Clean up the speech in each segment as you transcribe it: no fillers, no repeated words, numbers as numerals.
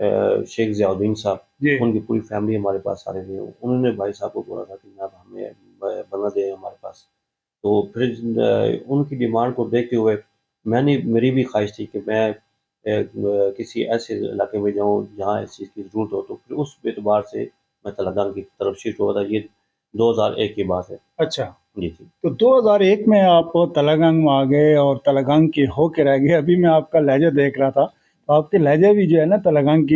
شیخ ضیاء الدین صاحب، جی ان کی پوری فیملی ہمارے پاس آ رہے تھے. انہوں نے بھائی صاحب کو بولا تھا کہ جناب ہمیں بنا دیں ہمارے پاس. تو پھر ان کی ڈیمانڈ کو دیکھتے ہوئے میری بھی خواہش تھی کہ میں کسی ایسے علاقے میں جاؤں جہاں اس چیز کی ضرورت ہو. تو پھر اس اعتبار سے میں تلنگانہ کی طرف شفٹ ہوا تھا. یہ 2001 کی بات ہے. اچھا. جی جی. تو 2001 میں آپ تلنگانگ میں آ گئے اور تلنگانگ کے ہو کے رہ گئے. ابھی میں آپ کا لہجہ دیکھ رہا تھا تو آپ کے لہجہ بھی جو ہے نا تلنگانگ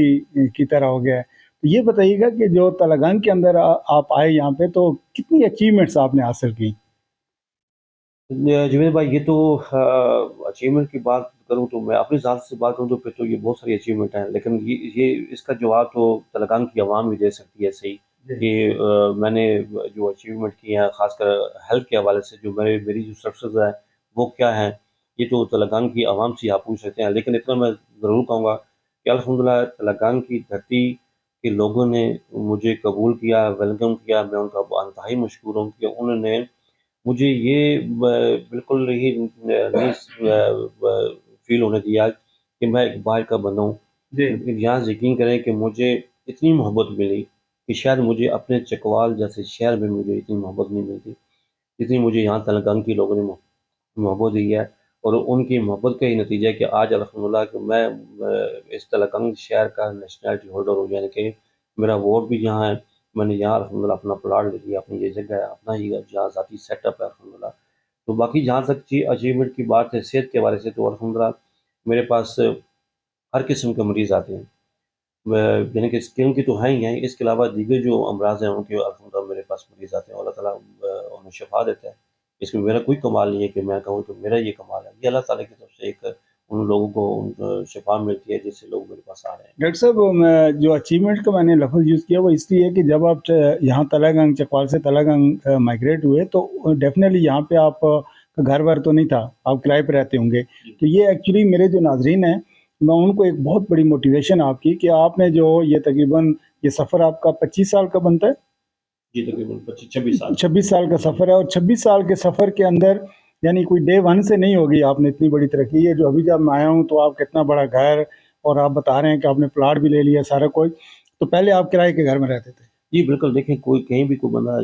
کی طرح ہو گیا ہے. تو یہ بتائیے گا کہ جو تلنگانگ کے اندر آپ آئے یہاں پہ تو کتنی اچیومنٹس آپ نے حاصل کی؟ جوید بھائی، یہ تو اچیومنٹ کی بات کروں تو میں اپنی ذات سے بات کروں تو پھر تو یہ بہت ساری اچیومنٹ ہیں، لیکن یہ اس کا جواب تو تلنگانہ کی عوام بھی دے سکتی ہے صحیح کہ میں نے جو اچیومنٹ کی ہیں خاص کر ہیلتھ کے حوالے سے جو میری جو سکسیز ہے وہ کیا ہے، یہ تو تلنگانہ کی عوام سے آپ پوچھ سکتے ہیں. لیکن اتنا میں ضرور کہوں گا کہ الحمدللہ تلنگانہ کی دھرتی کے لوگوں نے مجھے قبول کیا، ویلکم کیا. میں ان کا انتہائی مشکور ہوں کہ انہوں نے مجھے یہ بالکل ہی نہیں فیل ہونے دیا کہ میں ایک باہر کا بندہ ہوں. لیکن یہاں یقین کریں کہ مجھے اتنی محبت ملی کہ شاید مجھے اپنے چکوال جیسے شہر میں مجھے اتنی محبت نہیں ملتی جتنی مجھے یہاں تلنگانہ کی لوگوں نے محبت دی ہے. اور ان کی محبت کا ہی نتیجہ ہے کہ آج الحمدللہ کہ میں اس تلنگانہ شہر کا نیشنلٹی ہولڈر ہوں، یعنی کہ میرا ووٹ بھی یہاں ہے. میں نے یہاں الحمدللہ اپنا پلاٹ لے لیا، اپنی یہ جگہ ہے، اپنا ہی جہاں ذاتی سیٹ اپ ہے الحمدللہ. تو باقی جہاں تک اچیومنٹ کی بات ہے صحت کے حوالے سے تو الحمدللہ میرے پاس ہر قسم کے مریض آتے ہیں. یعنی کہ اسکن کی تو ہیں ہی ہیں، اس کے علاوہ دیگر جو امراض ہیں ان کے الحمدللہ میرے پاس مریض آتے ہیں. اللہ تعالیٰ انہیں شفا دیتا ہے. اس میں میرا کوئی کمال نہیں ہے کہ میں کہوں کہ میرا یہ کمال ہے، یہ اللہ تعالیٰ کی طرف سے ایک ان لوگوں کو شفا ملتی ہے جس سے لوگ میرے پاس آ رہے ہیں. ڈاکٹر صاحب میں جو اچیومنٹ کا میں نے لفظ یوز کیا وہ اس لیے کہ جب آپ یہاں تلنگانگ چکوال سے تلنگانگ مائگریٹ ہوئے تو ڈیفینیٹلی یہاں پہ آپ کا گھر ور تو نہیں تھا، آپ کرائے پہ رہتے ہوں گے. تو یہ ایکچولی میرے جو ناظرین ہیں میں ان کو ایک بہت بڑی موٹیویشن آپ کی کہ آپ نے جو یہ تقریباً یہ سفر آپ کا 25 سال کا بنتا ہے. جی تقریباً 26 سال. 26 سال کا سفر ہے اور 26 سال کے سفر کے اندر یعنی کوئی ڈے ون سے نہیں ہوگی آپ نے اتنی بڑی ترقی. ہے جو ابھی جب میں آیا ہوں تو آپ کتنا بڑا گھر اور آپ بتا رہے ہیں کہ آپ نے پلاٹ بھی لے لیا سارا کوئی. تو پہلے آپ کرائے کے گھر میں رہتے تھے؟ جی بالکل. دیکھیں کوئی کہیں بھی کوئی بندہ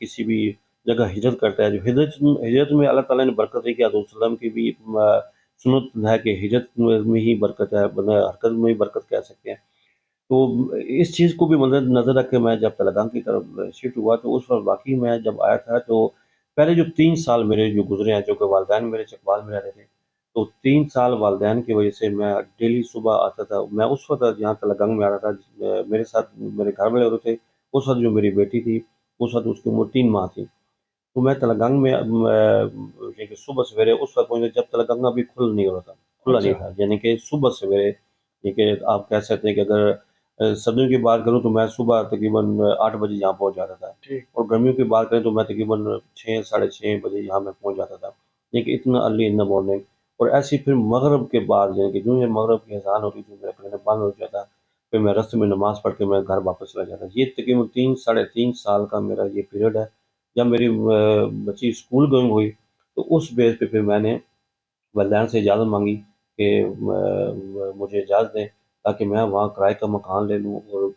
کسی بھی جگہ ہجرت کرتا ہے، جو ہجرت میں اللہ تعالیٰ نے برکت ہے کہ حضرت صلی اللہ علیہ وسلم کی بھی سنت ہے کہ ہجرت میں ہی برکت ہے، بندہ حرکت میں ہی برکت کہہ سکتے ہیں. تو اس چیز کو بھی نظر رکھ کے میں جب تلنگانہ کی طرف شفٹ ہوا تو اس وقت واقعی میں جب آیا تھا تو پہلے جو 3 سال میرے جو گزرے ہیں، جو کہ والدین میرے چکوال میں رہتے تھے، تو 3 سال والدین کی وجہ سے میں ڈیلی صبح آتا تھا. میں اس وقت یہاں تلنگانہ میں آ رہا تھا، میرے ساتھ میرے گھر والے ہوتے تھے. اس وقت جو میری بیٹی تھی اس وقت اس کی عمر 3 ماہ تھی. تو میں تلنگانہ میں یہ کہ صبح سویرے اس وقت پہنچا جب تلنگانہ ابھی کھلا نہیں تھا. یعنی کہ صبح سویرے یہ کہ آپ کہہ سکتے ہیں کہ اگر سردیوں کی بات کروں تو میں صبح تقریباً 8 بجے یہاں پہنچ جاتا تھا، اور گرمیوں کی بات کریں تو میں تقریباً 6 ساڑھے 6 بجے یہاں میں پہنچ جاتا تھا. یہ کہ اتنا ارلی ان دا مارننگ. اور ایسی پھر مغرب کے بعد یعنی کہ جو یہ مغرب کی اذان ہوتی تھی میرا کھانا بند ہو جاتا، پھر میں رستے میں نماز پڑھ کے میں گھر واپس چلا جاتا. یہ تقریباً 3 ساڑھے 3 سال کا میرا یہ پیریڈ ہے. جب میری بچی اسکول گوئنگ ہوئی تو اس بیس پہ پھر میں نے والدین سے اجازت مانگی کہ مجھے اجازت دیں تاکہ میں وہاں کرائے کا مکان لے لوں، اور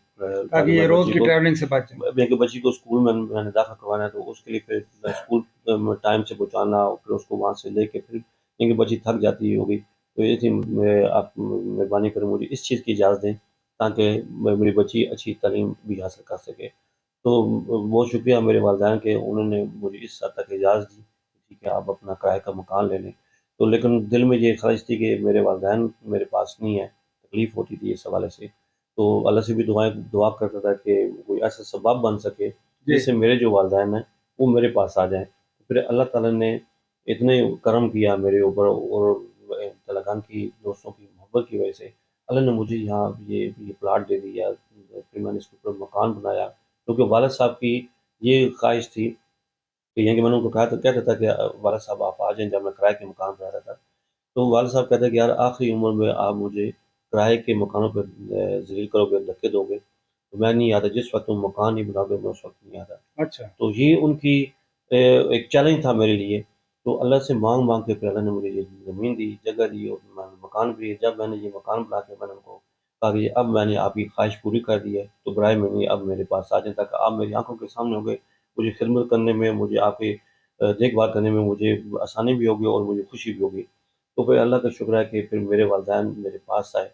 تاکہ یہ روز کی ٹریولنگ سے بچ جائیں. میں کہ بچی کو اسکول میں نے داخل کروانا ہے تو اس کے لیے پھر اسکول ٹائم سے پہنچانا اور پھر اس کو وہاں سے لے کے پھر کیونکہ بچی تھک جاتی ہوگی. تو یہ تھی آپ مہربانی کریں مجھے اس چیز کی اجازت دیں تاکہ میری بچی اچھی تعلیم بھی حاصل کر سکے. تو بہت شکریہ میرے والدین کے، انہوں نے مجھے اس حد تک اجازت دی ٹھیک ہے آپ اپنا کرائے کا مکان لے لیں. تو لیکن دل میں یہ خواہش تھی کہ میرے والدین میرے پاس نہیں ہے، تکلیف ہوتی تھی اس حوالے سے. تو اللہ سے بھی دعا کرتا تھا کہ کوئی ایسا سبب بن سکے جس سے میرے جو والدین ہیں وہ میرے پاس آ جائیں. پھر اللہ تعالیٰ نے اتنے کرم کیا میرے اوپر، اور تلنگانہ کی دوستوں کی محبت کی وجہ سے اللہ نے مجھے یہاں یہ پلاٹ دے دیا. پھر میں نے اس کے اوپر مکان بنایا کیونکہ والد صاحب کی یہ خواہش تھی کہ یعنی کہ میں نے ان کو کہتا تھا کہ والد صاحب آپ آ جائیں. جب میں کرائے کے مکان پر رہتا تھا تو والد صاحب کہتے ہیں کہ یار آخری عمر میں آپ مجھے کرائے کے مکانوں پہ ذلیل کرو گے، دھکے دو گے تو میں نہیں آتا. جس وقت تم مکان نہیں بناؤ گے میں اس وقت نہیں آتا. اچھا. تو یہ ان کی ایک چیلنج تھا میرے لیے. تو اللہ سے مانگ کے پھر اللہ نے مجھے یہ زمین دی، جگہ دی، اور میں نے مکان بھی. جب میں نے یہ مکان بنا کے میں نے ان کو کہا کہ اب میں نے آپ کی خواہش پوری کر دی ہے تو برائے منی اب میرے پاس آ جائیں تاکہ آپ میری آنکھوں کے سامنے ہو گئے، مجھے خدمت کرنے میں، مجھے آپ کی دیکھ بھال کرنے میں مجھے آسانی بھی ہوگی اور مجھے خوشی بھی ہوگی۔ تو پھر اللہ کا شکر ہے کہ پھر میرے والدین میرے پاس آئے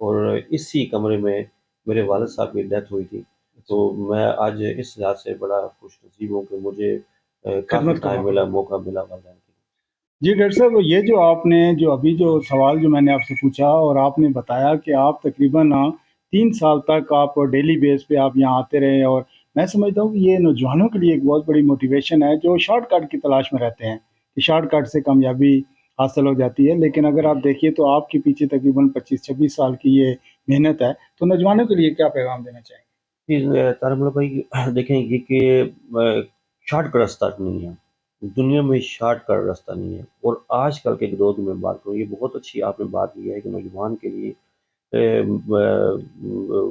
اور اسی کمرے میں میرے والد صاحب کی ڈیتھ ہوئی تھی۔ تو میں آج اس لحاظ سے بڑا خوش نصیب ہوں کہ مجھے کافی خدمت کا ٹائم موقع ملا، ملا۔ موقع ملا والدین کے جی ڈاکٹر صاحب، یہ جو آپ نے جو ابھی جو سوال جو میں نے آپ سے پوچھا اور آپ نے بتایا کہ آپ تقریباً 3 سال تک آپ ڈیلی بیس پہ آپ یہاں آتے رہے، اور میں سمجھتا ہوں کہ یہ نوجوانوں کے لیے ایک بہت بڑی موٹیویشن ہے جو شارٹ کٹ کی تلاش میں رہتے ہیں کہ شارٹ کٹ سے کامیابی حاصل ہو جاتی ہے، لیکن اگر آپ دیکھیے تو آپ کے پیچھے تقریباً 25-26 سال کی یہ محنت ہے، تو نوجوانوں کے لیے کیا پیغام دینا چاہیں طارق اللہ بھائی دیکھیں یہ کہ شارٹ کٹ راستہ نہیں ہے، دنیا میں شارٹ کٹ راستہ نہیں ہے۔ اور آج کل کے دور میں بات کروں، یہ بہت اچھی آپ نے بات کی ہے کہ نوجوان کے لیے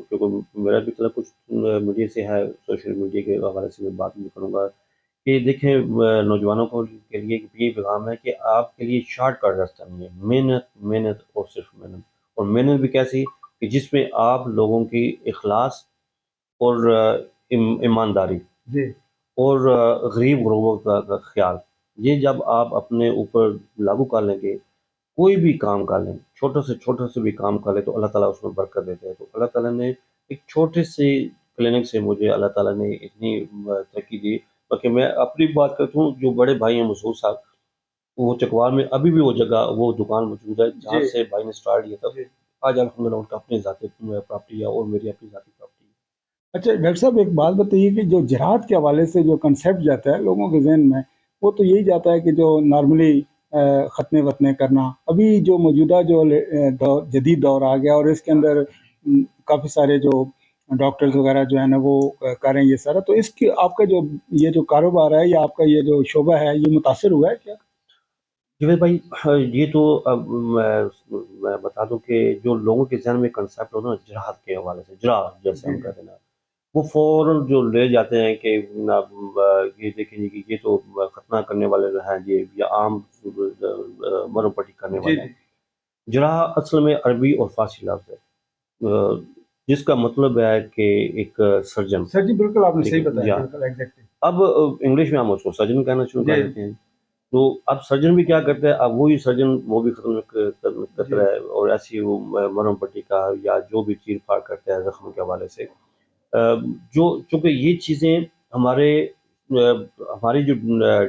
کیونکہ میرا بھی طلب کچھ میڈیا سے ہے، سوشل میڈیا کے حوالے سے میں بات نہیں کروں گا کہ دیکھیں نوجوانوں کو کے لیے یہ پیغام ہے کہ آپ کے لیے شارٹ کٹ راستہ نہیں ہے، محنت محنت اور صرف محنت، اور محنت بھی کیسی کہ جس میں آپ لوگوں کی اخلاص اور ایمانداری گے؟ جی اور غریب غربوں کا خیال، یہ جب آپ اپنے اوپر لاگو کر لیں گے، کوئی بھی کام کر لیں، چھوٹا سے بھی کام کر لیں تو اللہ تعالیٰ اس میں برکت دیتے ہیں۔ تو اللہ تعالیٰ نے ایک چھوٹے سے کلینک سے مجھے اللہ تعالیٰ نے اتنی ترقی دی۔ باقی میں اپنی بات کرتا ہوں، جو بڑے بھائی ہیں مسعود صاحب، وہ چکوال میں ابھی بھی وہ جگہ وہ دکان موجود ہے جہاں جی سے بھائی نے سٹارٹ کیا تھا۔ جی۔ آج الحمدللہ ان کا اپنی ذاتی پراپرٹی ہے اور میری اپنی ذاتی پراپرٹی ہے۔ اچھا ڈاکٹر صاحب، ایک بات بتائیے کہ جو جہاد کے حوالے سے جو کنسیپٹ جاتا ہے لوگوں کے ذہن میں، وہ تو یہی جاتا ہے کہ جو نارملی ختنے وطنے کرنا، ابھی جو موجودہ جو جدید دور آ گیا اور اس کے اندر کافی سارے جو ڈاکٹرز وغیرہ جو ہیں نا وہ کر رہے ہیں یہ سارا، تو اس کی آپ کا جو یہ جو کاروبار ہے یا آپ کا یہ جو شعبہ ہے یہ متاثر ہوا ہے کیا؟ جوید بھائی یہ تو اب میں بتا دوں کہ جو لوگوں کے ذہن میں کنسیپٹ ہوتا ہے نا جراحت کے حوالے سے، جراح جیسے جی ہم کہتے ہیں نا، وہ فوراً جو لے جاتے ہیں کہ یہ دیکھیں جی کہ یہ تو ختنہ کرنے والے جو ہیں جی یا عام مرم پٹی کرنے جی والے جی ہیں۔ جراح اصل میں عربی اور فارسی لفظ ہے، جس کا مطلب ہے کہ ایک سرجن، سر جی بالکل آپ نے ٹھیک صحیح ہے بتایا، جی ہاں۔ بالکل ایگزیکٹلی۔ اب انگلش میں ہم اس کو سرجن کہنا شروع کر جی دیتے ہیں۔ تو اب سرجن بھی کیا کرتا ہے، اب وہی سرجن وہ بھی ختم جی کرتا ہے اور ایسی وہ مرہم پٹی کا یا جو بھی چیر پھاڑ کرتا ہے زخم کے حوالے سے، جو چونکہ یہ چیزیں ہمارے ہماری جو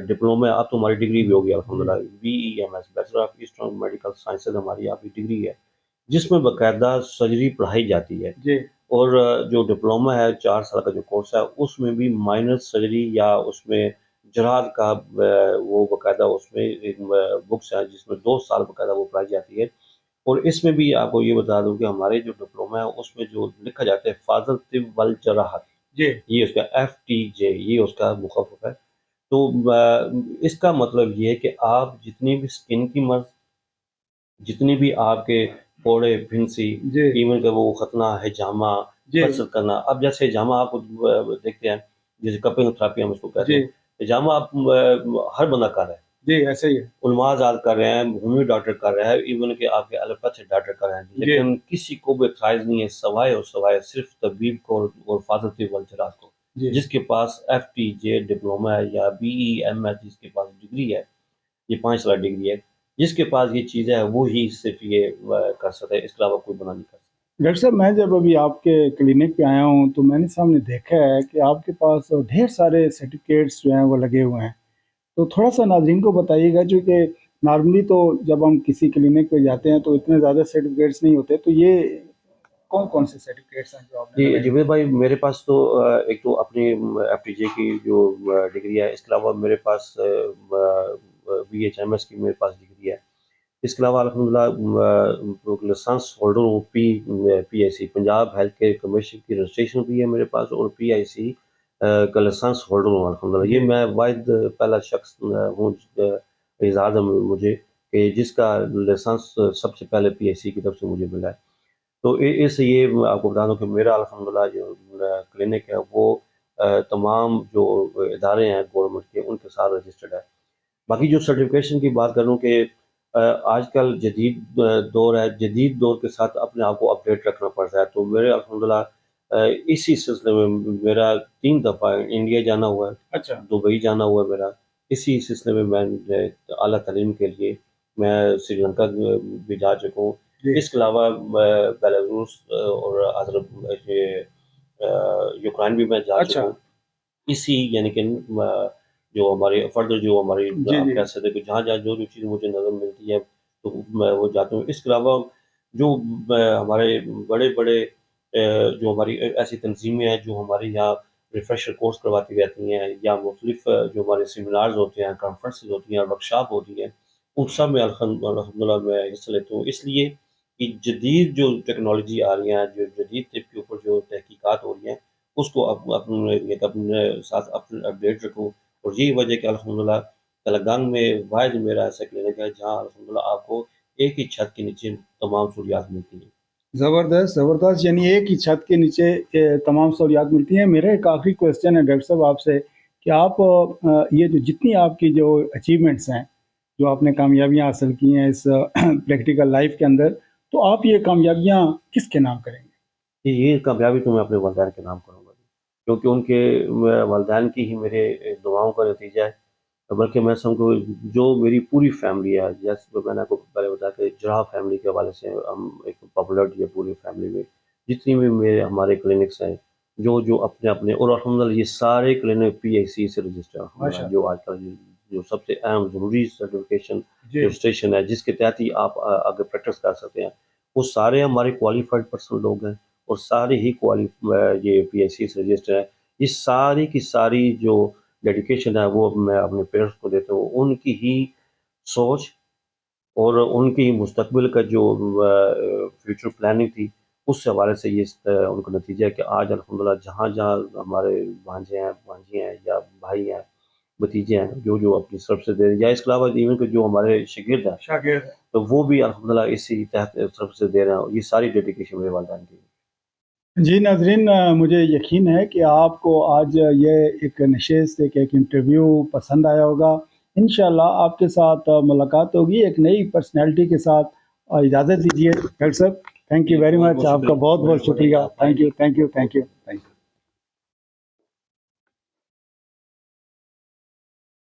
ڈپلوما ہے، اب تو ہماری ڈگری بھی ہوگی الحمدللہ، BEMS bachelor of eastern medical sciences ہماری آپ کی ڈگری ہے جس میں باقاعدہ سرجری پڑھائی جاتی ہے۔ جی اور جو ڈپلوما ہے 4 سال کا جو کورس ہے اس میں بھی مائنر سرجری یا اس میں جراحت کا وہ باقاعدہ اس میں بکس ہے جس میں 2 سال باقاعدہ وہ پڑھائی جاتی ہے۔ اور اس میں بھی آپ کو یہ بتا دوں کہ ہمارے جو ڈپلوما ہے اس میں جو لکھا جاتا ہے حفاظت طب والجراحت، جی یہ اس کا FTJ یہ اس کا مخفف ہے۔ تو اس کا مطلب یہ ہے کہ آپ جتنی بھی اسکن کی مرض، جتنی بھی آپ کے پھوڑے پھنسی، جی ایون کہ وہ ختنہ ہجامہ جی قصد کرنا، اب جیسے ہجامہ آپ دیکھتے ہیں جیسے کپنگ تھراپی ہم اس کو کہتے جی ہیں، ہجامہ آپ ہر بندہ کر رہا ہے، جی ایسے ہی ہے۔ علماء آزاد کر رہے ہیں، ہومیو ڈاکٹر کر رہے ہیں، ایون کہ آپ کے ایلوپیتھک ڈاکٹر کر رہے ہیں، جی لیکن کسی کو بھی خواہش نہیں ہے سوائے اور سوائے صرف طبیب کو اور حفاظتی والجراحت کو، جی جس کے پاس FTJ ڈپلوما ہے یا BEMS جس کے پاس ڈگری ہے، یہ 5 سال ڈگری ہے، جس کے پاس یہ چیز ہے وہی صرف یہ کر سکتا ہے، اس کے علاوہ کوئی بنا نہیں کر سکتا۔ ڈاکٹر صاحب، میں جب ابھی آپ کے کلینک پہ آیا ہوں تو میں نے سامنے دیکھا ہے کہ آپ کے پاس ڈھیر سارے سرٹیفکیٹس جو ہیں وہ لگے ہوئے ہیں، تو تھوڑا سا ناظرین کو بتائیے گا، چونکہ نارملی تو جب ہم کسی کلینک پہ جاتے ہیں تو اتنے زیادہ سرٹیفکیٹس نہیں ہوتے، تو یہ کون کون سے سرٹیفکیٹس ہیں جو آپ نے جی لگائے جوید بھائی میرے پاس تو ایک تو اپنی FTJ کی جو ڈگری ہے، اس کے علاوہ میرے پاس BHMS کی میرے پاس ڈگری ہے، اس کے علاوہ الحمدللہ لائسنس ہولڈر ہوں PIC Punjab health care commission کی رجسٹریشن بھی ہے میرے پاس، اور PIC کا لائسنس ہولڈر ہوں الحمدللہ۔ جی یہ میں واحد پہلا شخص ہوں، اعزاز ہے مجھے کہ جس کا لائسنس سب سے پہلے PIC کی طرف سے مجھے ملا ہے۔ تو اس یہ میں آپ کو بتا دوں کہ میرا الحمدللہ جو کلینک ہے وہ تمام جو ادارے ہیں گورنمنٹ کے ان کے ساتھ رجسٹرڈ ہے۔ باقی جو سرٹیفکیشن کی بات کروں کہ آج کل جدید دور ہے، جدید دور کے ساتھ اپنے آپ کو اپڈیٹ رکھنا پڑتا ہے. تو میرے الحمدللہ اسی سلسلے میں میرا 3 دفعہ انڈیا جانا ہوا ہے، اچھا دبئی جانا ہوا ہے میرا. اسی سلسلے میں میں اعلیٰ تعلیم کے لیے میں سری لنکا بھی جا چکا ہوں. جی اس کے علاوہ بیلاروس اور یوکرائن بھی میں جا اچھا چکا ہوں. اسی یعنی کہ جو ہماری فردر جو ہماری جی آپ جی کہہ سکتے ہیں کہ جہاں جہاں جو چیز مجھے نظر ملتی ہے تو میں وہ جاتا ہوں. اس کے علاوہ جو ہمارے بڑے بڑے جو ہماری ایسی تنظیمیں ہیں جو ہمارے یہاں ریفریشر کورس کرواتی رہتی ہیں، یا مختلف جو ہمارے سیمینارز ہوتے ہیں، کانفرنسز ہوتی ہیں، ورکشاپ ہوتی ہیں، ان سب میں الحمدللہ میں حصہ لیتا ہوں. اس لیے کہ جدید جو ٹیکنالوجی آ رہی ہیں، جو جدید طب کے اوپر جو تحقیقات ہو رہی ہیں، اس کو اپنے ساتھ اپڈیٹ رکھوں. اور یہی وجہ کہ الحمدللہ تلنگانگ میں واحد میرا ایسا کلینک ہے جہاں الحمدللہ آپ کو ایک ہی چھت کے نیچے تمام سہولیات ملتی ہیں. زبردست زبردست، یعنی ایک ہی چھت کے نیچے تمام سہولیات ملتی ہیں. میرا ایک آخری کوشچن ہے ڈاکٹر صاحب آپ سے کہ آپ یہ جو جتنی آپ کی جو اچیومنٹس ہیں، جو آپ نے کامیابیاں حاصل کی ہیں اس پریکٹیکل لائف کے اندر، تو آپ یہ کامیابیاں کس کے نام کریں گے؟ یہ کامیابی تو میں اپنے والدین کے نام کروں گا، کیونکہ ان کے والدین کی ہی میرے دعاؤں کا نتیجہ ہے. بلکہ میں سمجھوں جو میری پوری فیملی ہے، جیسے میں نے آپ کو پہلے بتایا کہ جرا فیملی کے حوالے سے ہم ایک پاپولرٹی ہے پوری فیملی میں. جتنی بھی ہمارے کلینکس ہیں جو اپنے اپنے، اور الحمدللہ یہ سارے کلینک پی ایچ سی سے رجسٹر ماشاء ہیں. جو آج کل جو سب سے اہم ضروری سرٹیفکیشن جی رجسٹریشن ہے جس کے تحت ہی آپ آگے پریکٹس کر سکتے ہیں، وہ سارے ہمارے کوالیفائڈ پرسن لوگ ہیں، اور سارے ہی یہ پی ایچ سی سے رجسٹر ہے. یہ ساری کی ساری جو ڈیڈیکیشن ہے وہ میں اپنے پیرنٹس کو دیتا ہوں. ان کی ہی سوچ اور ان کی مستقبل کا جو فیوچر پلاننگ تھی، اس حوالے سے یہ ان کا نتیجہ ہے کہ آج الحمدللہ جہاں جہاں ہمارے بھانجے ہیں، بھانجی ہیں، یا بھائی ہیں، بھتیجے ہیں، جو اپنی طرف سے دے رہے ہیں، یا اس کے علاوہ ایون کہ جو ہمارے شاگرد ہیں شاگرد. تو وہ بھی الحمدللہ اسی تحت طرف سے دے رہے ہیں. یہ ساری ڈیڈیکیشن میرے والدین کی ہے. جی ناظرین، مجھے یقین ہے کہ آپ کو آج یہ ایک نشست ایک انٹرویو پسند آیا ہوگا. انشاءاللہ آپ کے ساتھ ملاقات ہوگی ایک نئی پرسنالٹی کے ساتھ. اجازت دیجیے ڈاکٹر صاحب. Thank you very much. آپ کا بہت بہت شکریہ. Thank you thank you thank you thank you.